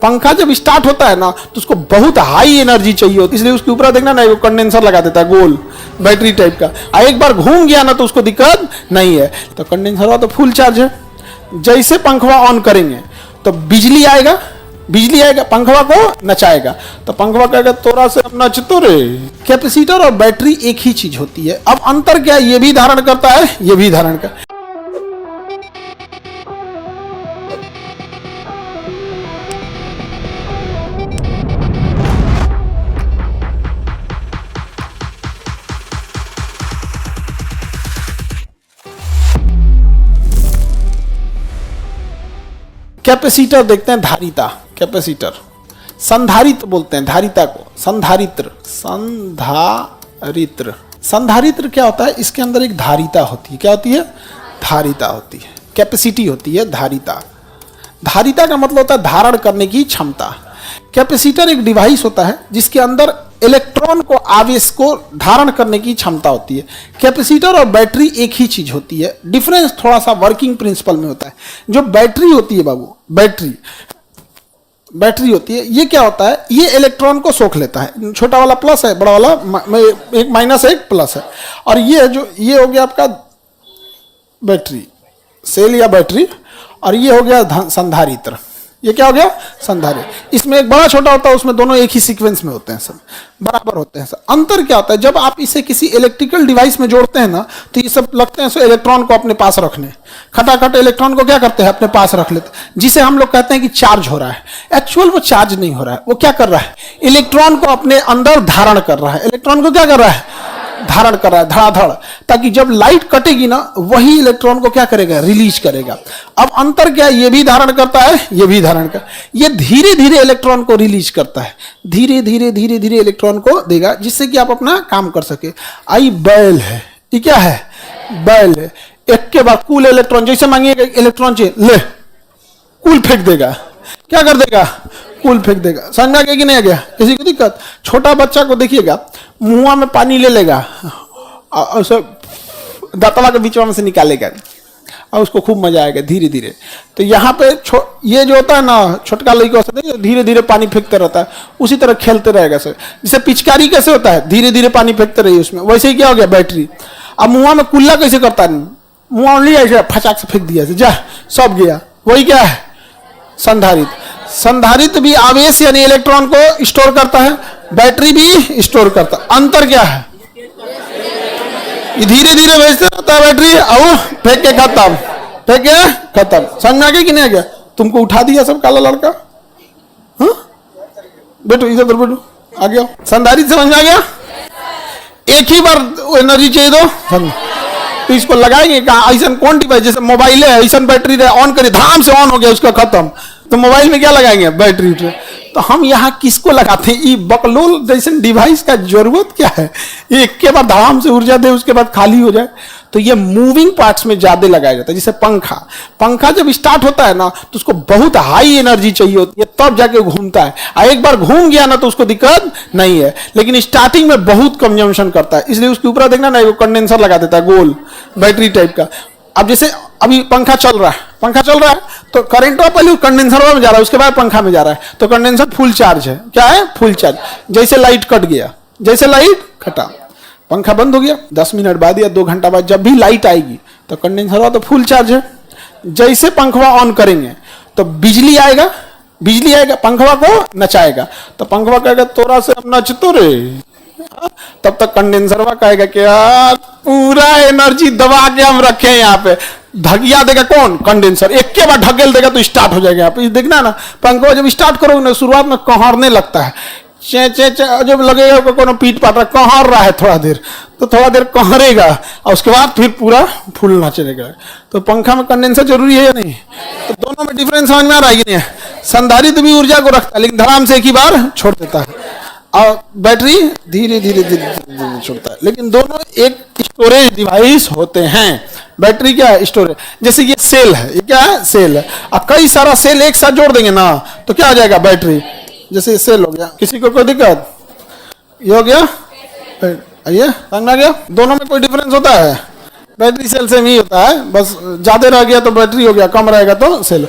पंखा जब स्टार्ट होता है ना तो उसको बहुत हाई एनर्जी चाहिए होती है, इसलिए उसके ऊपर देखना ना वो कंडेंसर लगा देता है गोल बैटरी टाइप का। एक बार घूम गया ना तो उसको दिक्कत नहीं है। तो कंडेंसर तो फुल चार्ज है। जैसे पंखवा ऑन करेंगे तो बिजली आएगा, पंखवा को नचाएगा। तो पंखवा कहेगा तोरा से अब नच तो रे। कैपेसिटर और बैटरी एक ही चीज होती है। अब अंतर क्या, ये भी धारण करता है, ये भी धारण करता है। कैपेसिटर देखते हैं, धारिता, कैपेसिटर। संधारित्र बोलते हैं धारिता को, संधारित्र, संधारित्र क्या होता है, इसके अंदर एक धारिता होती है। क्या होती है? धारिता होती है। कैपेसिटी होती है धारिता। धारिता का मतलब होता है धारण करने की क्षमता। कैपेसिटर एक डिवाइस होता है जिसके अंदर इलेक्ट्रॉन को, आवेश को धारण करने की क्षमता होती है। कैपेसिटर और बैटरी एक ही चीज होती है, डिफरेंस थोड़ा सा वर्किंग प्रिंसिपल में होता है। जो बैटरी होती है बाबू, बैटरी होती है, ये क्या होता है, ये इलेक्ट्रॉन को सोख लेता है। छोटा वाला प्लस है, बड़ा वाला एक माइनस एक प्लस है। और ये हो गया आपका बैटरी, सेल या बैटरी, और ये हो गया संधारित्र। ये क्या हो गया? संधारित्र। इसमें एक बड़ा छोटा होता है, उसमें दोनों एक ही सीक्वेंस में होते हैं, सब बराबर होते हैं। सब अंतर क्या होता है, जब आप इसे किसी इलेक्ट्रिकल डिवाइस में जोड़ते हैं ना तो ये सब लगते हैं इलेक्ट्रॉन को अपने पास रखने। खटाखट इलेक्ट्रॉन को क्या करते हैं, अपने पास रख लेते हैं, जिसे हम लोग कहते हैं कि चार्ज हो रहा है। एक्चुअल वो चार्ज नहीं हो रहा है, वो क्या कर रहा है, इलेक्ट्रॉन को अपने अंदर धारण कर रहा है। इलेक्ट्रॉन को क्या कर रहा है? धारण कर रहा है, धड़ाधड़, ताकि जब लाइट कटेगी ना वही इलेक्ट्रॉन को क्या करेगा, रिलीज करेगा। अब अंतर क्या है, ये भी धारण करता है, ये भी धारण कर, ये धीरे धीरे इलेक्ट्रॉन को रिलीज करता है, धीरे धीरे इलेक्ट्रॉन को देगा, जिससे कि आप अपना काम कर सके। आई बैल है, ये क्या है, बैल है। एक के बाद कूल इलेक्ट्रॉन, जैसे मांगिएगा इलेक्ट्रॉन चाहिए, ले कूल फेंक देगा। क्या कर देगा? कूल फेंक देगा। समझ में आ गया कि नहीं आ गया? किसी को दिक्कत? छोटा बच्चा को देखिएगा, मुंह में पानी ले लेगा और उसे दांतवा के बीच में से निकालेगा और उसको खूब मजा आएगा धीरे धीरे। तो यहाँ पे ये जो होता है ना, छोटका लड़का से धीरे धीरे पानी फेंकते रहता है, उसी तरह खेलते रहेगा सर। जैसे पिचकारी कैसे होता है, धीरे धीरे पानी फेंकते रहिए उसमें, वैसे ही क्या हो गया बैटरी। अब मुँह में कुल्ला कैसे करता है, मुँह लिया ऐसे फटाक से फेंक दिया, जा सब गया। वही क्या है, संधारित्र। संधारित्र भी आवेश यानी इलेक्ट्रॉन को स्टोर करता है, बैटरी भी स्टोर करता है। अंतर क्या है, धीरे धीरे भेजते रहता है बैटरी, और फेंक के खत्म, फेंक के खत्म। समझ में आ गया कि नहीं आ गया? तुमको उठा दिया सब काला लड़का, हाँ बैठो इधर बैठो, आ गया। संधारित्र समझ में आ गया? एक ही बार एनर्जी चाहिए तो इसको लगाएंगे कहाँ? ऐसा कौन डिवाइस, जैसे मोबाइल है, ऐसा बैटरी ऑन करिए, धाम से ऑन हो गया, उसका खत्म। तो मोबाइल में क्या लगाएंगे, बैटरी। तो हम यहाँ किसको लगाते हैं? ये बकलोल जैसे डिवाइस का जरूरत क्या है, ये एक के बाद धाम से ऊर्जा दे, उसके बाद खाली हो जाए। तो ये मूविंग पार्ट्स में ज्यादा लगाया जाता है। जैसे पंखा जब स्टार्ट होता है ना तो उसको बहुत हाई एनर्जी चाहिए होती है, तब जाके घूमता है। एक बार घूम गया ना तो उसको दिक्कत नहीं है, लेकिन स्टार्टिंग में बहुत कंजम्पशन करता है, इसलिए उसके ऊपर देखना ना वो कंडेंसर लगा देता है गोल बैटरी टाइप का। अब जैसे अभी पंखा चल रहा है तो करंट पहले कंडेंसर में जा रहा है, उसके बाद पंखा में जा रहा है, तो कंडेंसर फुल चार्ज है। क्या है? Full charge. जैसे लाइट कट गया, जैसे लाइट कटा, पंखा बंद हो गया, 10 मिनट बाद या 2 घंटा बाद जब भी लाइट आएगी तो कंडेंसर तो फुल चार्ज है। जैसे पंखवा ऑन करेंगे तो बिजली आएगा, पंखवा को नचाएगा। तो पंखवा कहेगा तोरा से अब नच तो रे। तब तक कंडेंसर कहेगा कि यार पूरा एनर्जी दबा के हम रखे हैं यहाँ पे, धगिया देगा कौन? कंडेंसर। एक के बाद ढकेल देगा तो स्टार्ट हो जाएगा। यहाँ पे देखना ना, पंखा जब स्टार्ट करोगे ना शुरुआत में कहरने लगता है, जब लगेगा कोनो पीट पाट रहा, कहर रहा है थोड़ा देर कहरेगा, और उसके बाद फिर पूरा फूलना चलेगा। तो पंखा में कंडेंसर जरूरी है या नहीं? तो दोनों में डिफरेंस समझ में आ रहा है कि नहीं? संधारित्र भी ऊर्जा को रखता है लेकिन धड़ाम से एक ही बार छोड़ देता है, और बैटरी धीरे धीरे छोड़ता है। लेकिन दोनों एक स्टोरेज डिवाइस होते हैं। बैटरी क्या है? स्टोरेज। जैसे ये सेल है, ये क्या है? सेल है। अब कई सारा सेल एक साथ जोड़ देंगे ना तो क्या आ जाएगा? बैटरी। जैसे सेल हो गया, किसी को कोई दिक्कत? ये हो गया, आइए समझ में आ गया? दोनों में कोई डिफरेंस होता है? बैटरी सेल से ही होता है, बस ज्यादा रह गया तो बैटरी हो गया, कम रहेगा तो सेल।